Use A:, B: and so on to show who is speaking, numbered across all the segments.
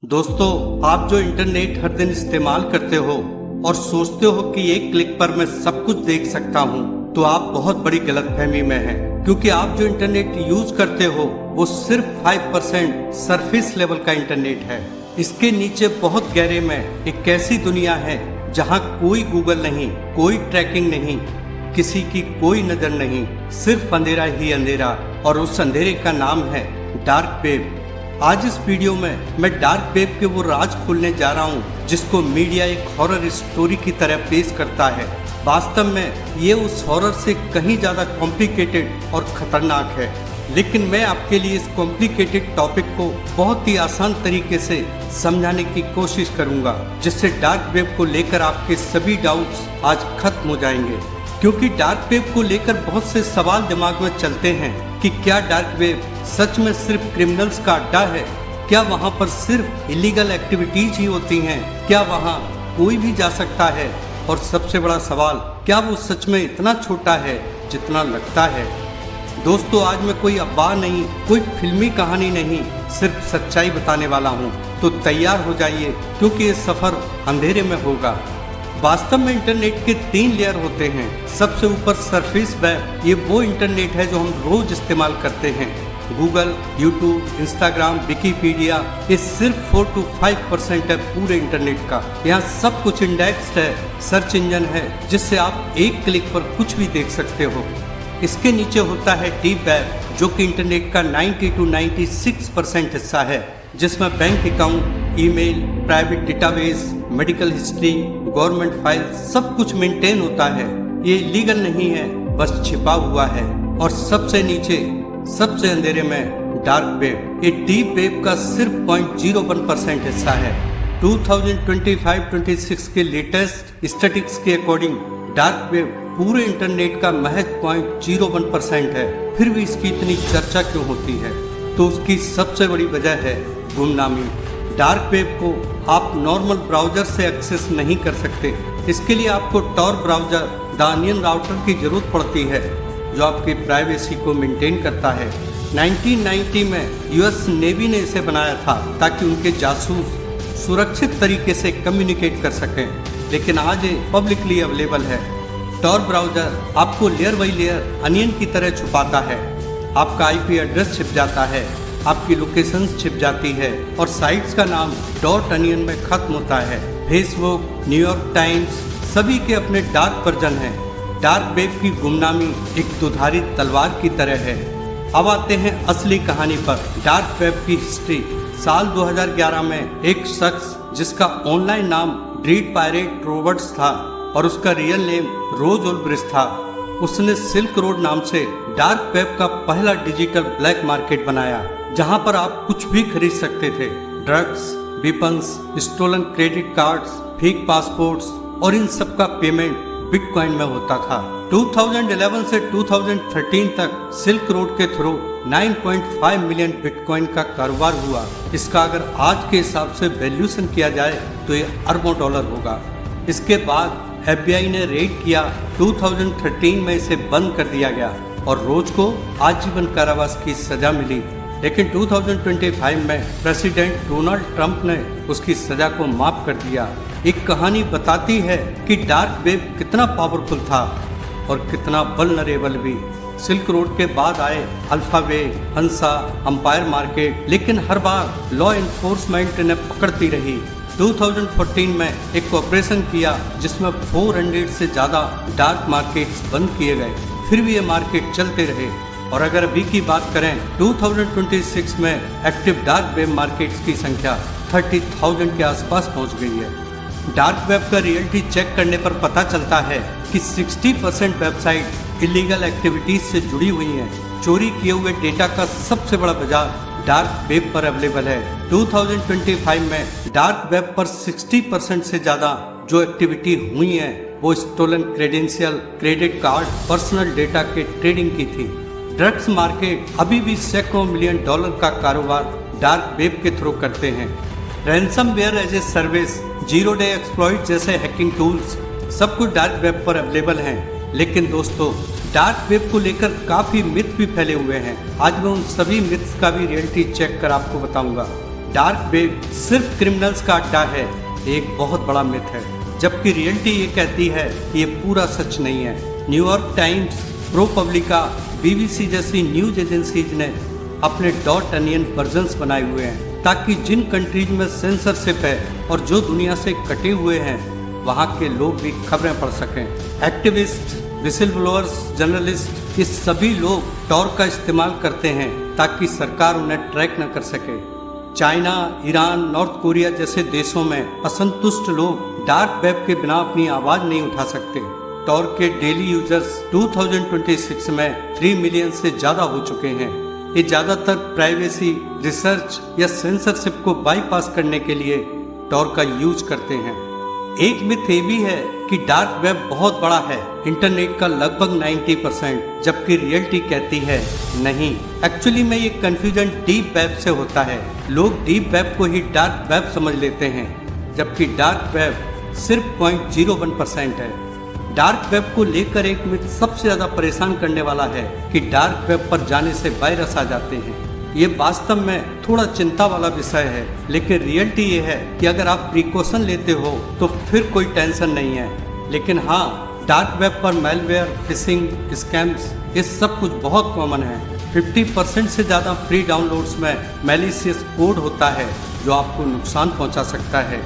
A: दोस्तों, आप जो इंटरनेट हर दिन इस्तेमाल करते हो और सोचते हो कि एक क्लिक पर मैं सब कुछ देख सकता हूँ, तो आप बहुत बड़ी गलतफहमी में हैं, क्योंकि आप जो इंटरनेट यूज करते हो वो सिर्फ 5% सरफेस लेवल का इंटरनेट है। इसके नीचे बहुत गहरे में एक ऐसी दुनिया है जहाँ कोई गूगल नहीं, कोई ट्रैकिंग नहीं, किसी की कोई नजर नहीं, सिर्फ अंधेरा ही अंधेरा, और उस अंधेरे का नाम है डार्क वेब। आज इस वीडियो में मैं डार्क वेब के वो राज खोलने जा रहा हूँ जिसको मीडिया एक हॉरर स्टोरी की तरह पेश करता है। वास्तव में ये उस हॉरर से कहीं ज्यादा कॉम्प्लिकेटेड और खतरनाक है, लेकिन मैं आपके लिए इस कॉम्प्लिकेटेड टॉपिक को बहुत ही आसान तरीके से समझाने की कोशिश करूंगा, जिससे डार्क वेब को लेकर आपके सभी डाउट्स आज खत्म हो जाएंगे। क्योंकि डार्क वेब को लेकर बहुत से सवाल दिमाग में चलते हैं कि क्या डार्क वेब सच में सिर्फ क्रिमिनल्स का अड्डा है? क्या वहाँ पर सिर्फ इलीगल एक्टिविटीज ही होती हैं? क्या वहाँ कोई भी जा सकता है? और सबसे बड़ा सवाल, क्या वो सच में इतना छोटा है जितना लगता है? दोस्तों, आज मैं कोई अफवाह नहीं, कोई फिल्मी कहानी नहीं, सिर्फ सच्चाई बताने वाला हूँ। तो तैयार हो जाइए, क्योंकि ये सफर अंधेरे में होगा। वास्तव में इंटरनेट के 3 लेयर होते हैं। सबसे ऊपर सरफेस वेब, ये वो इंटरनेट है जो हम रोज इस्तेमाल करते हैं। गूगल, यूट्यूब, इंस्टाग्राम, विकिपीडिया, ये सिर्फ 4 to 5% है पूरे इंटरनेट का। यहाँ सब कुछ इंडेक्स्ड है, सर्च इंजन है जिससे आप एक क्लिक पर कुछ भी देख सकते हो। इसके नीचे होता है डीप वेब, जो कि इंटरनेट का 90 to 96% हिस्सा है, जिसमें bank account, email, private database, medical history, government file सब कुछ मेंटेन होता है। ये लीगल नहीं है, बस छिपा हुआ है। और सबसे नीचे, सबसे अंधेरे में डार्क वेब, ये डीप वेब का सिर्फ 0.01% हिस्सा है। 2025-26 के लेटेस्ट स्टैटिस्टिक्स के अकॉर्डिंग डार्क वेब पूरे इंटरनेट का महज 0.01% है। फिर भी इसकी इतनी चर्चा क्यों होती है? तो उसकी सबसे बड़ी वजह है गुमनामी। डार्क वेब को आप नॉर्मल ब्राउजर से एक्सेस नहीं कर सकते। इसके लिए आपको Tor browser, the onion router की जरूरत पड़ती है, जो आपकी प्राइवेसी को मेंटेन करता है। 1990 में यूएस नेवी ने इसे बनाया था ताकि उनके जासूस सुरक्षित तरीके से कम्युनिकेट कर सकें, लेकिन आज ये पब्लिकली अवेलेबल है। टॉर ब्राउजर आपको लेयर बाई लेयर अनियन की तरह छुपाता है। आपका आईपी एड्रेस छिप जाता है, आपकी लोकेशंस छिप जाती है, और साइट्स का नाम डॉट अनियन में खत्म होता है। फेसबुक, न्यूयॉर्क टाइम्स सभी के अपने डार्क वर्जन हैं। डार्क वेब की गुमनामी एक दुधारी तलवार की तरह है। अब आते हैं असली कहानी पर। डार्क वेब की हिस्ट्री। साल 2011 में एक शख्स जिसका ऑनलाइन नाम ड्रीड पायरेट रॉबर्ट्स था और उसका रियल नेम रोज ओल्ब्रिज था, उसने सिल्क रोड नाम से डार्क वेब का पहला डिजिटल ब्लैक मार्केट बनाया, जहां पर आप कुछ भी खरीद सकते थे। Drugs, weapons, stolen credit cards, fake passports, और इन सब का पेमेंट बिटकॉइन में होता था। 2011 से 2013 तक सिल्क रोड के थ्रू 9.5 मिलियन बिटकॉइन का कारोबार हुआ। इसका अगर आज के हिसाब से वैल्यूएशन किया जाए तो ये अरबों डॉलर होगा। इसके बाद FBI ने रेड किया। 2013 में इसे बंद कर दिया गया और रोज को आजीवन कारावास की सजा मिली। लेकिन 2025 में प्रेसिडेंट डोनाल्ड ट्रंप ने उसकी सजा को माफ कर दिया। एक कहानी बताती है कि डार्क वेब कितना पावरफुल था और कितना वल्नरेबल भी। सिल्क रोड के बाद आए अल्फावे, हंसा, अंपायर मार्केट, लेकिन हर बार लॉ एनफोर्समेंट ने पकड़ती रही। 2014 में एक ऑपरेशन किया जिसमें 400 से ज्यादा डार्क मार्केट्स बंद किए गए, फिर भी ये मार्केट चलते रहे। और अगर अभी की बात करें, 2026 में एक्टिव डार्क वेब मार्केट्स की संख्या 30,000 के आसपास पहुंच गई है। डार्क वेब का रियलिटी चेक करने पर पता चलता है कि 60% वेबसाइट इलीगल एक्टिविटीज से जुड़ी हुई हैं। चोरी किए हुए डेटा का सबसे बड़ा बाजार डार्क वेब पर अवेलेबल है। 2025 में डार्क वेब पर 60% से ज्यादा जो एक्टिविटी हुई है वो stolen credential, credit card, personal data के ट्रेडिंग की थी। ड्रग्स मार्केट अभी भी सैकड़ों मिलियन डॉलर का कारोबार डार्क वेब के थ्रू करते हैं। Ransomware as a service, zero day exploit जैसे हैकिंग टूल्स सब कुछ डार्क वेब पर अवेलेबल हैं। लेकिन दोस्तों, डार्क वेब को लेकर काफी मिथ भी फैले हुए हैं। आज मैं उन सभी मिथ्स का भी रियलिटी चेक कर आपको बताऊंगा। डार्क वेब सिर्फ क्रिमिनल्स का अड्डा है एक बहुत बड़ा मिथ है, जबकि रियलिटी ये कहती है कि ये पूरा सच नहीं है। न्यूयॉर्क टाइम्स, ProPublica, BBC जैसी न्यूज एजेंसीज ने अपने डॉट अनियन वर्जन्स बनाए हुए हैं ताकि जिन कंट्रीज में सेंसरशिप है और जो दुनिया से कटे हुए हैं वहाँ के लोग भी खबरें पढ़ सकें। एक्टिविस्ट, विसिल ब्लोअर्स, जर्नलिस्ट, ये सभी लोग टॉर का इस्तेमाल करते हैं ताकि सरकार उन्हें ट्रैक न कर सके। चाइना, ईरान, नॉर्थ कोरिया जैसे देशों में असंतुष्ट लोग डार्क वेब के बिना अपनी आवाज नहीं उठा सकते। टॉर के डेली यूजर्स 2026 में 3 मिलियन से ज्यादा हो चुके हैं। ये ज्यादातर प्राइवेसी, रिसर्च या सेंसरशिप को बाईपास करने के लिए टॉर का यूज करते हैं। एक मिथ ये भी है कि डार्क वेब बहुत बड़ा है, इंटरनेट का लगभग 90%, जबकि रियलिटी कहती है नहीं। एक्चुअली में ये कंफ्यूजन डीप वेब से होता है। लोग डीप वेब को ही डार्क वेब समझ लेते हैं, जबकि डार्क वेब सिर्फ 0.01% है। डार्क वेब को लेकर एक मिथ सबसे ज्यादा परेशान करने वाला है कि डार्क वेब पर जाने से वायरस आ जाते हैं। ये वास्तव में थोड़ा चिंता वाला विषय है, लेकिन रियलिटी ये है कि अगर आप प्रिकॉशन लेते हो तो फिर कोई टेंशन नहीं है। लेकिन हाँ, डार्क वेब पर मेलवेयर, फिशिंग, स्कैम्स, ये सब कुछ बहुत कॉमन है। 50% से ज़्यादा फ्री डाउनलोड्स में मैलिशियस कोड होता है जो आपको नुकसान पहुंचा सकता है।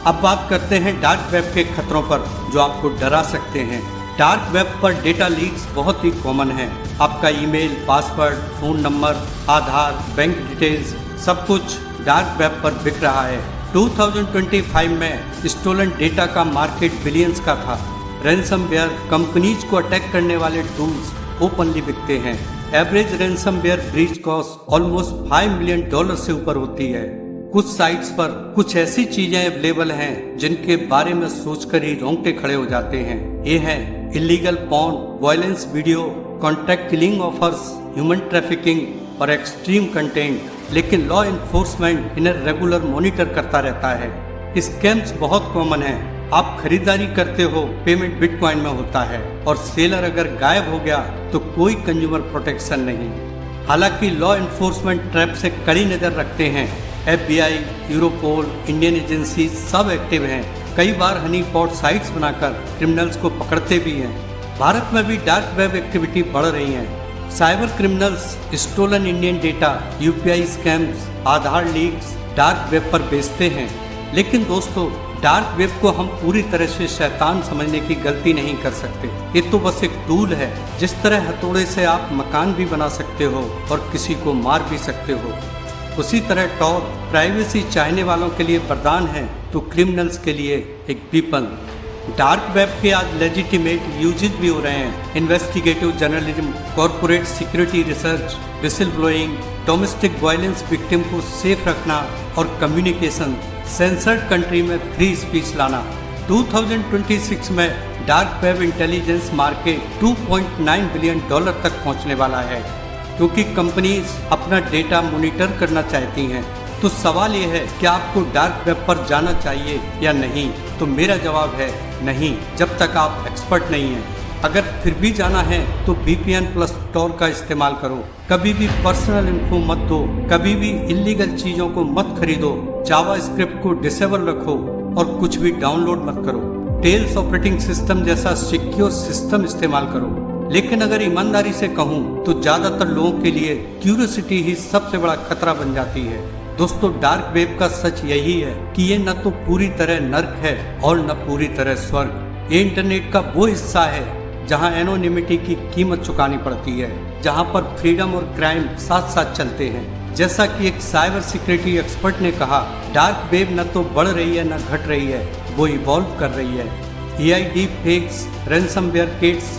A: अब बात करते हैं डार्क वेब के खतरों पर जो आपको डरा सकते हैं। डार्क वेब पर डेटा लीक्स बहुत ही कॉमन है। आपका ईमेल, पासवर्ड, फ़ोन नंबर, आधार, बैंक डिटेल्स, सब कुछ डार्क वेब पर बिक रहा है। 2025 में स्टोलन डेटा का मार्केट बिलियंस का था। रैंसमवेयर, कंपनीज को अटैक करने वाले टूल्स ओपनली बिकते हैं। Average ransomware breach cost almost $5 million से ऊपर होती है। कुछ साइट्स पर कुछ ऐसी चीजें अवेलेबल हैं जिनके बारे में सोचकर ही रोंगटे खड़े हो जाते हैं। ये हैं illegal porn, violence video, contract killing offers, human trafficking और एक्सट्रीम कंटेंट। लेकिन लॉ एनफोर्समेंट इन्हें रेगुलर मॉनिटर करता रहता है। स्कैम्स बहुत कॉमन है। आप खरीदारी करते हो, पेमेंट बिटकॉइन में होता है और सेलर अगर गायब हो गया तो कोई कंज्यूमर प्रोटेक्शन नहीं। हालांकि लॉ एनफोर्समेंट ट्रैप से कड़ी नजर रखते हैं। FBI, यूरोपोल, इंडियन एजेंसी सब एक्टिव हैं। कई बार हनी पॉट साइट्स बनाकर क्रिमिनल्स को पकड़ते भी हैं। भारत में भी डार्क वेब एक्टिविटी बढ़ रही है। Cyber criminals stolen Indian data, UPI scams, Aadhaar leaks dark web पर बेचते हैं। लेकिन दोस्तों, डार्क वेब को हम पूरी तरह से शैतान समझने की गलती नहीं कर सकते। ये तो बस एक टूल है। जिस तरह हथौड़े से आप मकान भी बना सकते हो और किसी को मार भी सकते हो, उसी तरह टॉर प्राइवेसी चाहने वालों के लिए वरदान है तो क्रिमिनल्स के लिए एक वीपन। डार्क वेब के आज लेजिटिमेट यूजेज भी हो रहे हैं। Investigative journalism, corporate security research, whistle blowing, domestic violence victim को सेफ रखना और कम्युनिकेशन, सेंसर्ड कंट्री में फ्री स्पीच लाना। 2026 में dark web intelligence market $2.9 billion तक पहुंचने वाला है, क्योंकि कंपनीज अपना डेटा मॉनिटर करना चाहती हैं। तो सवाल ये है कि आपको डार्क वेब पर जाना चाहिए या नहीं? तो मेरा जवाब है नहीं, जब तक आप एक्सपर्ट नहीं हैं। अगर फिर भी जाना है तो VPN प्लस टॉर का इस्तेमाल करो। कभी भी पर्सनल इन्फो मत दो, कभी भी इलीगल चीजों को मत खरीदो, जावा स्क्रिप्ट को डिसेबल रखो और कुछ भी डाउनलोड मत करो। टेल्स ऑपरेटिंग सिस्टम जैसा सिक्योर सिस्टम इस्तेमाल करो। लेकिन अगर ईमानदारी से कहूँ तो ज्यादातर लोगों के लिए क्यूरियोसिटी ही सबसे बड़ा खतरा बन जाती है। दोस्तों, डार्क वेब का सच यही है कि ये न तो पूरी तरह नर्क है और न पूरी तरह स्वर्ग। ये इंटरनेट का वो हिस्सा है जहाँ एनोनिमिटी की कीमत चुकानी पड़ती है, जहाँ पर फ्रीडम और क्राइम साथ साथ चलते हैं। जैसा कि एक साइबर सिक्योरिटी एक्सपर्ट ने कहा, डार्क वेब न तो बढ़ रही है न घट रही है, वो इवॉल्व कर रही है। AI deep fakes, ransomware kits,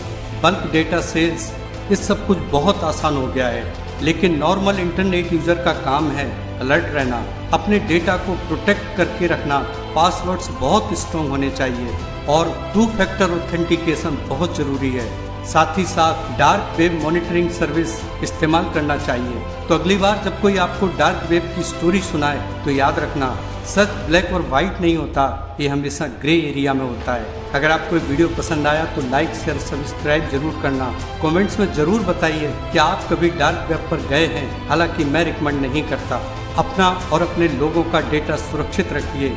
A: bulk data sales, ये सब कुछ बहुत आसान हो गया है। लेकिन नॉर्मल इंटरनेट यूजर का काम है अलर्ट रहना, अपने डेटा को प्रोटेक्ट करके रखना। पासवर्ड्स बहुत स्ट्रॉन्ग होने चाहिए और 2 फैक्टर ऑथेंटिकेशन बहुत जरूरी है। साथ ही साथ डार्क वेब मॉनिटरिंग सर्विस इस्तेमाल करना चाहिए। तो अगली बार जब कोई आपको डार्क वेब की स्टोरी सुनाए तो याद रखना, सच ब्लैक और वाइट नहीं होता, ये हमेशा ग्रे एरिया में होता है। अगर आपको वीडियो पसंद आया तो लाइक, शेयर, सब्सक्राइब जरूर करना। कमेंट्स में जरूर बताइए कि आप कभी डार्क वेब पर गए हैं। हालांकि मैं रिकमेंड नहीं करता। अपना और अपने लोगों का डेटा सुरक्षित रखिए।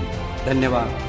A: धन्यवाद।